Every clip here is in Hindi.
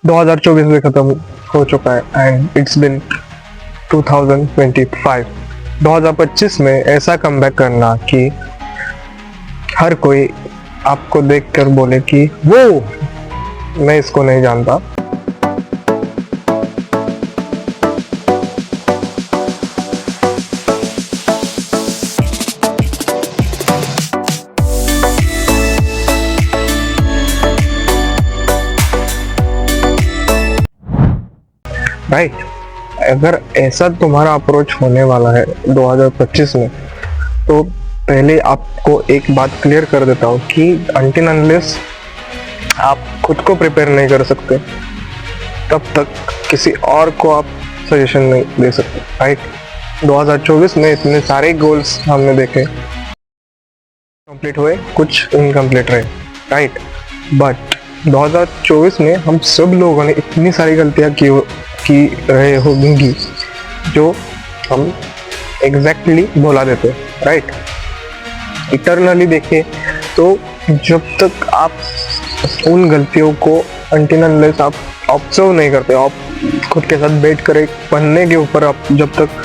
2024 भी खत्म हो चुका है एंड इट्स बिन 2025। 2025 में ऐसा कमबैक करना कि हर कोई आपको देखकर बोले कि वो, मैं इसको नहीं जानता। राइट, अगर ऐसा तुम्हारा अप्रोच होने वाला है 2025 में, तो पहले आपको एक बात क्लियर कर देता हूँ कि अनटिल अनलेस आप खुद को प्रिपेयर नहीं कर सकते, तब तक किसी और को आप सजेशन नहीं दे सकते। राइट, 2024 में इतने सारे गोल्स हमने देखे, कंप्लीट हुए, कुछ इनकम्प्लीट रहे। राइट, बट 2024 में हम सब लोगों ने इतनी सारी गलतियां की रहे होंगी जो हम एग्जैक्टली भुला देते। राइट, इटरनली देखें तो जब तक आप उन गलतियों को अनटिल अनलेस आप ऑब्जर्व नहीं करते, आप खुद के साथ बैठ कर एक पन्ने के ऊपर आप जब तक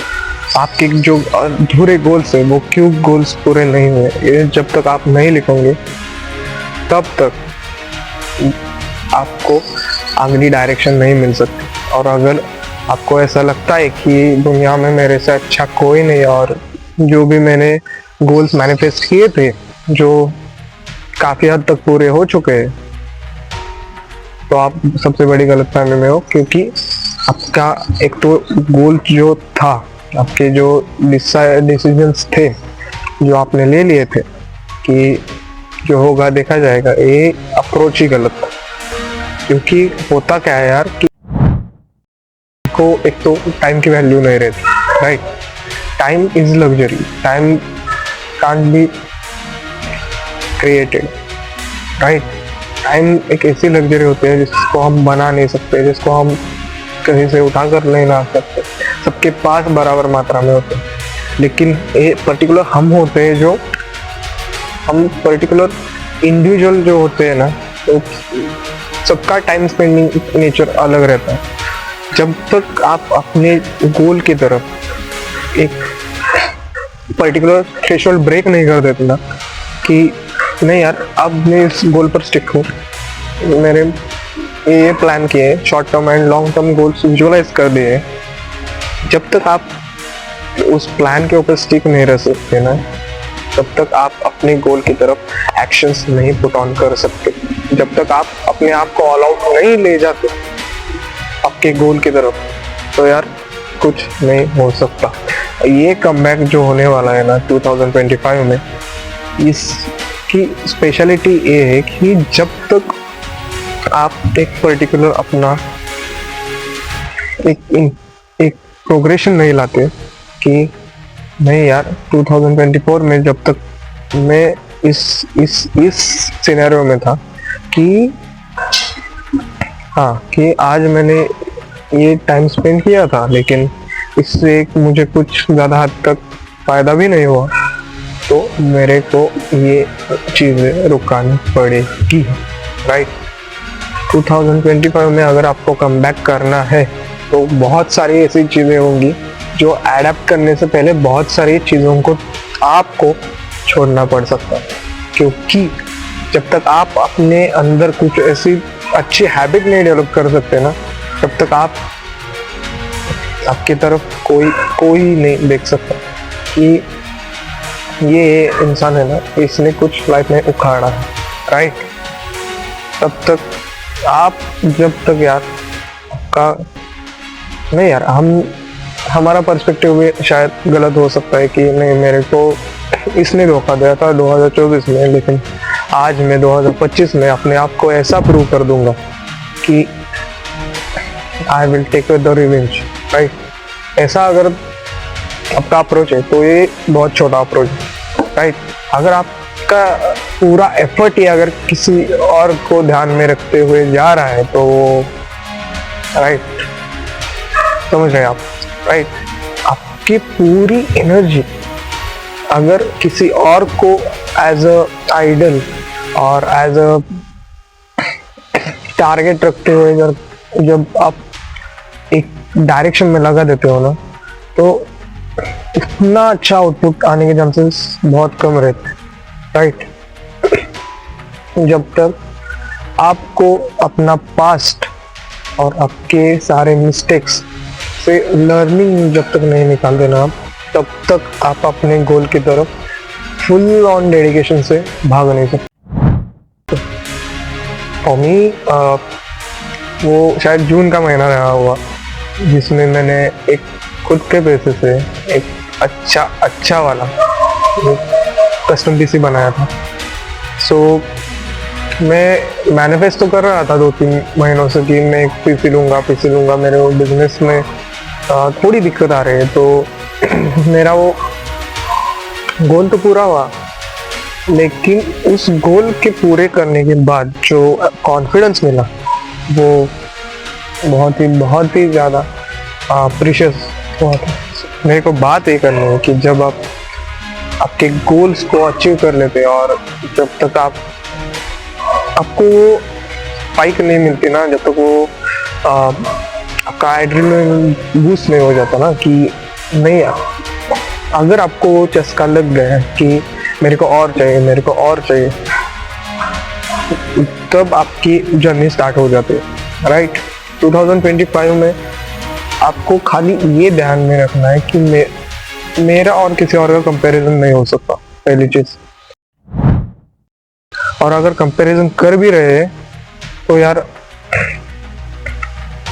आपके जो अधूरे गोल्स है, वो क्यों गोल्स पूरे नहीं हुए, ये जब तक आप नहीं लिखोगे, तब तक आपको अगली डायरेक्शन नहीं मिल सकती। और अगर आपको ऐसा लगता है कि दुनिया में मेरे से अच्छा कोई नहीं और जो भी मैंने गोल्स मैनिफेस्ट किए थे जो काफ़ी हद तक पूरे हो चुके हैं, तो आप सबसे बड़ी गलतफहमी में हो। क्योंकि आपका एक तो गोल जो था, आपके जो डिसीजंस थे जो आपने ले लिए थे कि जो होगा देखा जाएगा, ये अप्रोच ही गलत था। क्योंकि होता क्या है यार कि को एक तो टाइम की वैल्यू नहीं रहती। Right, time is luxury, time can't be created. Right, time एक ऐसी लग्जरी होती है जिसको हम बना नहीं सकते, जिसको हम कहीं से उठा कर नहीं ला सकते, सबके पास बराबर मात्रा में होते हैं। लेकिन ये पर्टिकुलर हम होते हैं, जो हम पर्टिकुलर इंडिविजुअल जो होते हैं ना, तो सबका टाइम स्पेंडिंग नेचर अलग रहता है। जब तक आप अपने गोल की तरफ एक पर्टिकुलर थ्रेशोल्ड ब्रेक नहीं कर देते ना कि नहीं यार अब मैं इस गोल पर स्टिक हूँ, मेरे ये प्लान किए, short term and long term goals visualise कर दिए, जब तक आप उस प्लान के ऊपर स्टिक नहीं रह सकते ना, तब तक आप अपने गोल की तरफ एक्शंस नहीं पुट ऑन कर सकते। जब तक आप अपने आप को ऑल आउट नहीं ले जाते आपके गोल की तरफ, तो यार कुछ नहीं हो सकता। ये कमबैक जो होने वाला है ना 2025 में, इसकी स्पेशलिटी ये है कि जब तक आप एक पर्टिकुलर अपना एक प्रोग्रेशन नहीं लाते कि नहीं यार 2024 में जब तक मैं इस सिनेरियो में था कि हाँ कि आज मैंने ये टाइम स्पेंड किया था, लेकिन इससे मुझे कुछ ज़्यादा हद तक फ़ायदा भी नहीं हुआ, तो मेरे को ये चीज़ें रुकानी पड़ेगी। राइट, 2025 में अगर आपको कमबैक करना है तो बहुत सारी ऐसी चीज़ें होंगी जो अडेप्ट करने से पहले बहुत सारी चीज़ों को आपको छोड़ना पड़ सकता है। क्योंकि जब तक आप अपने अंदर कुछ ऐसी अच्छी हैबिट नहीं डेवलप कर सकते ना, तब तक आपकी तरफ कोई नहीं देख सकता कि ये इंसान है ना, इसने कुछ लाइफ में उखाड़ा है। राइट, तब तक आप जब तक यार आपका नहीं यार हमारा पर्सपेक्टिव भी शायद गलत हो सकता है कि नहीं मेरे को इसने धोखा दिया था 2024 में, लेकिन आज मैं 2025 में अपने आप को ऐसा प्रूव कर दूंगा कि I will take the revenge. Right, ऐसा अगर आपका अप्रोच है तो ये बहुत छोटा अप्रोच है। राइट, अगर आपका पूरा एफर्ट ही अगर किसी और को ध्यान में रखते हुए जा रहा है तो राइट, समझ रहे हैं आप। राइट, आपकी पूरी एनर्जी अगर किसी और को एज अ आइडल और एज अ टारगेट रखते हुए अगर जब आप एक डायरेक्शन में लगा देते हो ना, तो इतना अच्छा आउटपुट आने के चांसेस बहुत कम रहते हैं, राइट। जब तक आपको अपना पास्ट और आपके सारे मिस्टेक्स से लर्निंग जब तक नहीं निकाल देना आप, तब तक आप अपने गोल की तरफ फुल ऑन डेडिकेशन से भाग नहीं सकते। फॉर मी वो शायद जून का महीना रहा हुआ जिसमें मैंने एक खुद के पैसे से एक अच्छा वाला कस्टम पीसी बनाया था। सो मैं मैनिफेस्ट तो कर रहा था 2-3 महीनों से कि मैं एक पीसी लूँगा। मेरे वो बिजनेस में थोड़ी दिक्कत आ रही है, तो मेरा वो गोल तो पूरा हुआ, लेकिन उस गोल के पूरे करने के बाद जो कॉन्फिडेंस मिला वो बहुत ही ज़्यादा प्रीशियस हुआ था। मेरे को बात ये करनी है कि जब आप आपके गोल्स को अचीव कर लेते हैं और जब तक आपको वो स्पाइक नहीं मिलती ना, जब तक वो आपका एड्रेनलिन बूस्ट नहीं हो जाता ना कि नहीं यार, अगर आपको वो चस्का लग गया है कि मेरे को और चाहिए, तब आपकी जर्नी स्टार्ट हो जाती है, राइट। 2025 में आपको खाली ये ध्यान में रखना है कि मेरा और किसी और का कंपैरिजन नहीं हो सकता, पहली चीज। और अगर कंपैरिजन कर भी रहे हैं तो यार,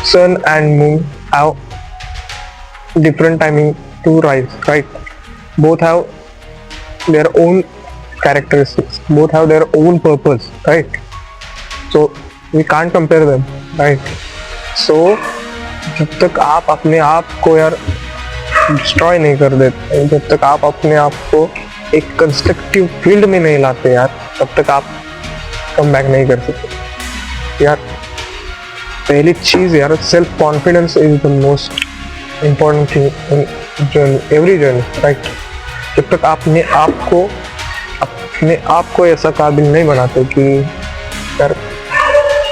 sun and moon have different timing to rise, right. Both have their own characteristics, both have their own purpose, right? So we can't compare them, right? So जब तक आप अपने आप को यार डिस्ट्रॉय नहीं कर देते, जब तक आप अपने आप को एक कंस्ट्रक्टिव फील्ड में नहीं लाते यार, तब तक आप कम बैक नहीं कर सकते यार। पहली चीज यार, self confidence is the most important thing in every journey, right. जब तक अपने आप को ऐसा काबिल नहीं बनाते कि यार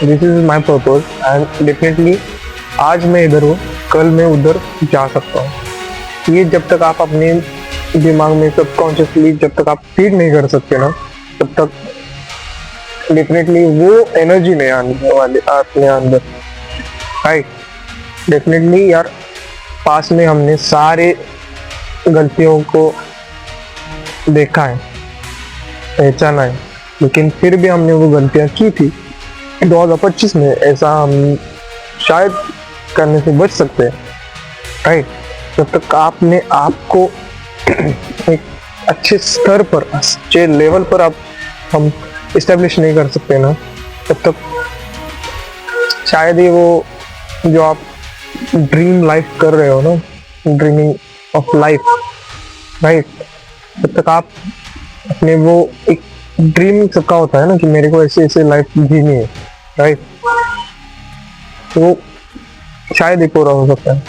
this is my purpose and definitely आज मैं इधर हूँ, कल मैं उधर जा सकता हूँ, ये जब तक आप अपने दिमाग में सबकॉन्शियसली जब तक आप फीड नहीं कर सकते ना, तब तक डेफिनेटली वो एनर्जी नहीं आने वाली अपने अंदर, राइट। डेफिनेटली यार, पास में हमने सारे गलतियों को देखा है, पहचाना है, लेकिन फिर भी हमने वो गलतियां की थी। 2025 में ऐसा हम शायद करने से बच सकते हैं, राइट। जब तक आपने आपको एक अच्छे स्तर पर, अच्छे लेवल पर हम इस्टेब्लिश नहीं कर सकते ना, तब तक शायद ही वो जो आप ड्रीम लाइफ कर रहे हो ना, ड्रीमिंग ऑफ लाइफ, राइट, तब तक आप अपने वो एक ड्रीम सबका होता है ना कि मेरे को ऐसे लाइफ जीनी है, राइट, तो शायद ही पूरा हो सकता है।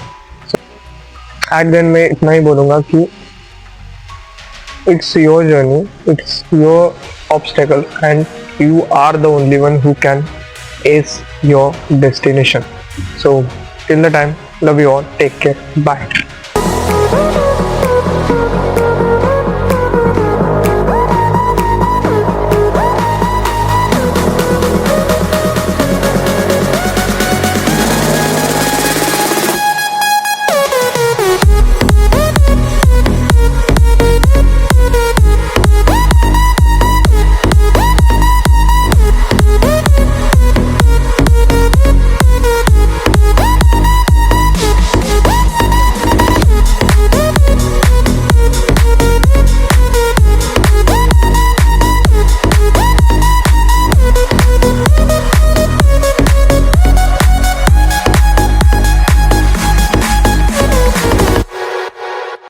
एट द एंड मैं इतना ही बोलूंगा कि it's your journey, it's your obstacle and you are the only one who can ace your destination. So till the time, love you all, take care, bye.